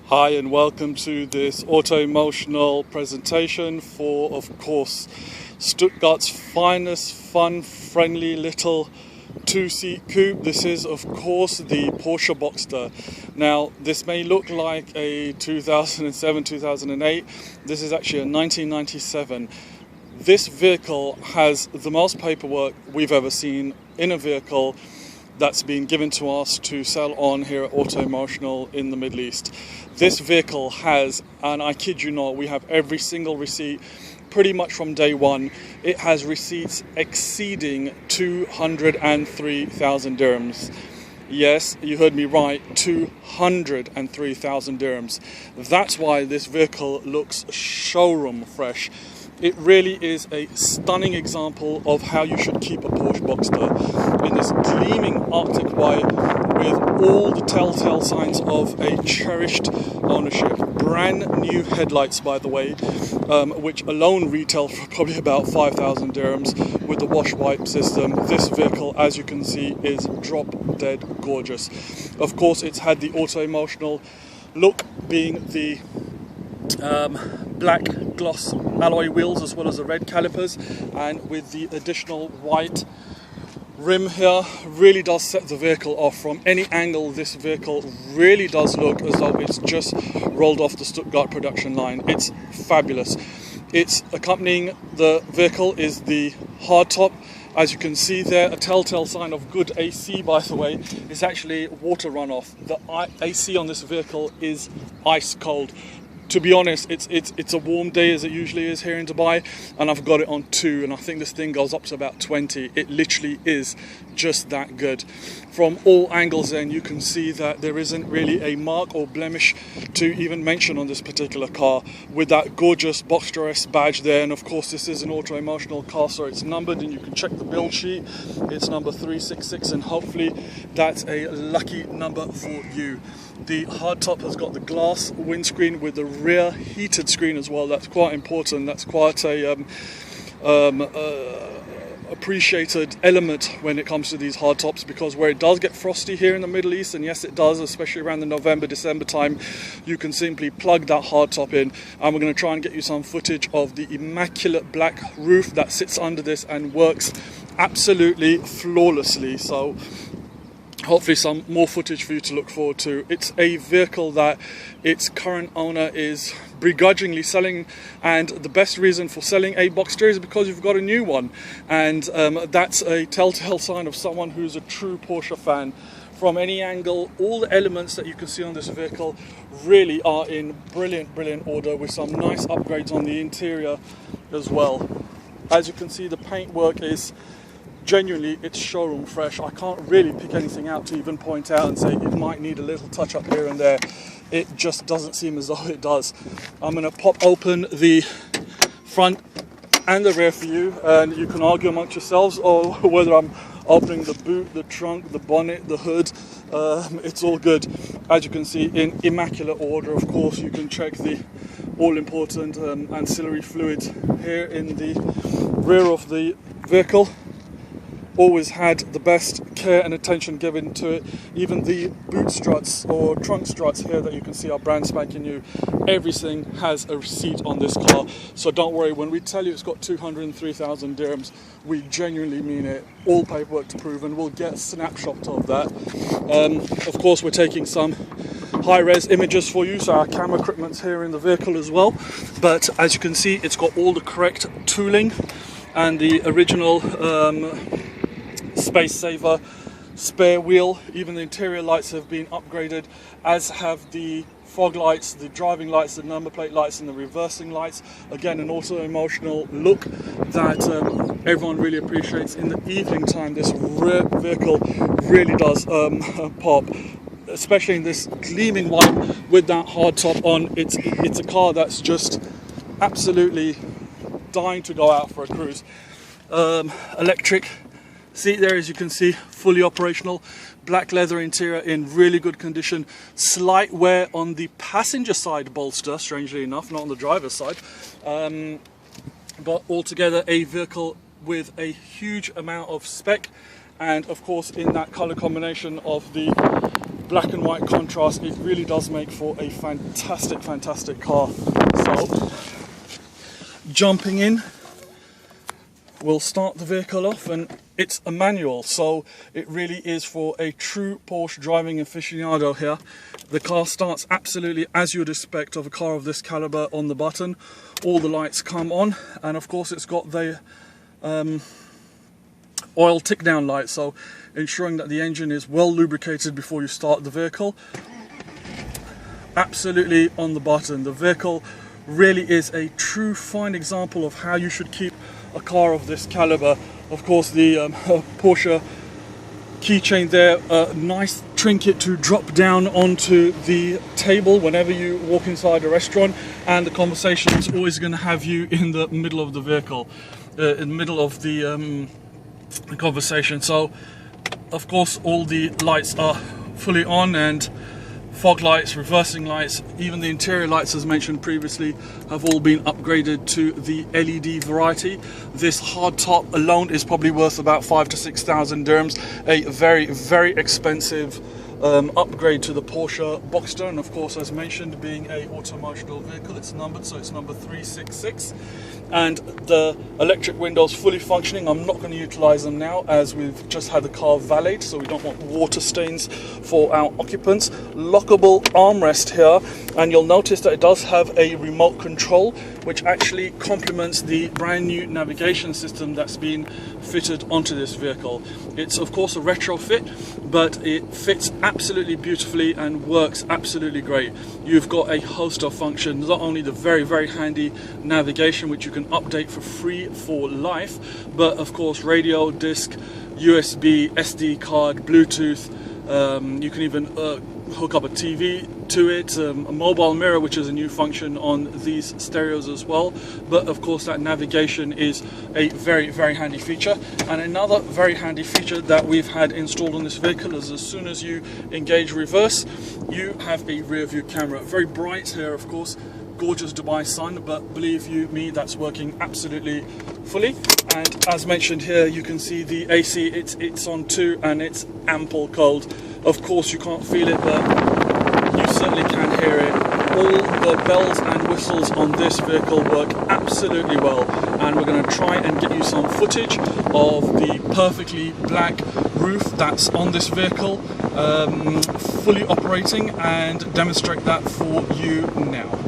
Hi and welcome to this auto-emotional presentation for, of course, Stuttgart's finest, fun, friendly little two-seat coupe. This is, of course, the Porsche Boxster. Now, this may look like a 2007-2008. This is actually a 1997. This vehicle has the most paperwork we've ever seen in a vehicle that's been given to us to sell on here at Auto Emotional in the Middle East. This vehicle has, and I kid you not, we have every single receipt pretty much from day one. It has receipts exceeding 203,000 dirhams. Yes, you heard me right, 203,000 dirhams. That's why this vehicle looks showroom fresh. It really is a stunning example of how you should keep a Porsche Boxster in this gleaming Arctic white with all the telltale signs of a cherished ownership. Brand new headlights, by the way, which alone retail for probably about 5,000 dirhams with the wash wipe system. This vehicle, as you can see, is drop dead gorgeous. Of course, it's had the Auto Emotional look, being the black gloss alloy wheels as well as the red calipers, and with the additional white rim here, really does set the vehicle off. From any angle, this vehicle really does look as though it's just rolled off the Stuttgart production line. It's fabulous. It's accompanying the vehicle is the hardtop. As you can see there, a telltale sign of good AC, by the way, is actually water runoff. The AC on this vehicle is ice cold. To be honest, it's a warm day as it usually is here in Dubai, and I've got it on 2, and I think this thing goes up to about 20. It literally is just that good. From all angles then, you can see that there isn't really a mark or blemish to even mention on this particular car, with that gorgeous Boxster S badge there. And of course, this is an Auto Emotional car, so it's numbered, and you can check the build sheet. It's number 366, and hopefully that's a lucky number for you. The hardtop has got the glass windscreen with the rear heated screen as well. That's quite important. That's quite a appreciated element when it comes to these hardtops, because where it does get frosty here in the Middle East, and yes it does, especially around the November-December time, you can simply plug that hardtop in, and we're going to try and get you some footage of the immaculate black roof that sits under this and works absolutely flawlessly. So hopefully some more footage for you to look forward to. It's a vehicle that its current owner is begrudgingly selling, and the best reason for selling a Boxster is because you've got a new one, and that's a telltale sign of someone who's a true Porsche fan. From any angle, all the elements that you can see on this vehicle really are in brilliant order, with some nice upgrades on the interior as well. As you can see, the paintwork is genuinely, it's showroom fresh. I can't really pick anything out to even point out and say it might need a little touch up here and there. It just doesn't seem as though it does. I'm going to pop open the front and the rear for you, and you can argue amongst yourselves or whether I'm opening the boot, the trunk, the bonnet, the hood. It's all good. As you can see, in immaculate order. Of course, you can check the all-important ancillary fluids here in the rear of the vehicle. Always had the best care and attention given to it. Even the boot struts or trunk struts here that you can see are brand spanking new. Everything has a receipt on this car, so don't worry. When we tell you it's got 203,000 dirhams, we genuinely mean it. All paperwork to prove, and we'll get a snapshot of that. Of course, we're taking some high-res images for you, so our camera equipment's here in the vehicle as well. But as you can see, it's got all the correct tooling and the original space saver spare wheel. Even the interior lights have been upgraded, as have the fog lights, the driving lights, the number plate lights, and the reversing lights. Again, an Auto Emotional look that everyone really appreciates. In the evening time, this rear vehicle really does pop, especially in this gleaming white with that hard top on. It's a car that's just absolutely dying to go out for a cruise. Electric seat there, as you can see, fully operational. Black leather interior in really good condition. Slight wear on the passenger side bolster, strangely enough, not on the driver's side. But altogether, a vehicle with a huge amount of spec, and of course in that color combination of the black and white contrast, it really does make for a fantastic car. So jumping in, we'll start the vehicle off, and it's a manual, so it really is for a true Porsche driving aficionado here. The car starts absolutely as you'd expect of a car of this caliber on the button. All the lights come on, and of course it's got the oil tick down light, so ensuring that the engine is well lubricated before you start the vehicle. Absolutely on the button. The vehicle really is a true fine example of how you should keep a car of this caliber. Of course, the Porsche keychain there, a nice trinket to drop down onto the table whenever you walk inside a restaurant, and the conversation is always going to have you in the middle of the vehicle, in the middle of the conversation. So of course all the lights are fully on, and fog lights, reversing lights, even the interior lights, as mentioned previously, have all been upgraded to the LED variety. This hard top alone is probably worth about 5,000 to 6,000 dirhams, a very expensive upgrade to the Porsche Boxster, and of course, as mentioned, being a automotive vehicle, it's numbered, so it's number 366. And the electric windows fully functioning. I'm not going to utilize them now as we've just had the car valeted, so we don't want water stains for our occupants. Lockable armrest here, and you'll notice that it does have a remote control, which actually complements the brand new navigation system that's been fitted onto this vehicle. It's of course a retrofit, but it fits absolutely beautifully and works absolutely great. You've got a host of functions, not only the very handy navigation, which you can update for free for life, but of course radio, disc, USB, SD card, Bluetooth. You can even hook up a TV to it, a mobile mirror, which is a new function on these stereos as well. But of course that navigation is a very handy feature. And another very handy feature that we've had installed on this vehicle is, as soon as you engage reverse, you have a rear view camera. Very bright here, of course, gorgeous Dubai sun, but believe you me, that's working absolutely fully. And as mentioned here, you can see the AC, it's on 2 and it's ample cold. Of course you can't feel it, but you certainly can hear it. All the bells and whistles on this vehicle work absolutely well, and we're going to try and get you some footage of the perfectly black roof that's on this vehicle fully operating, and demonstrate that for you now.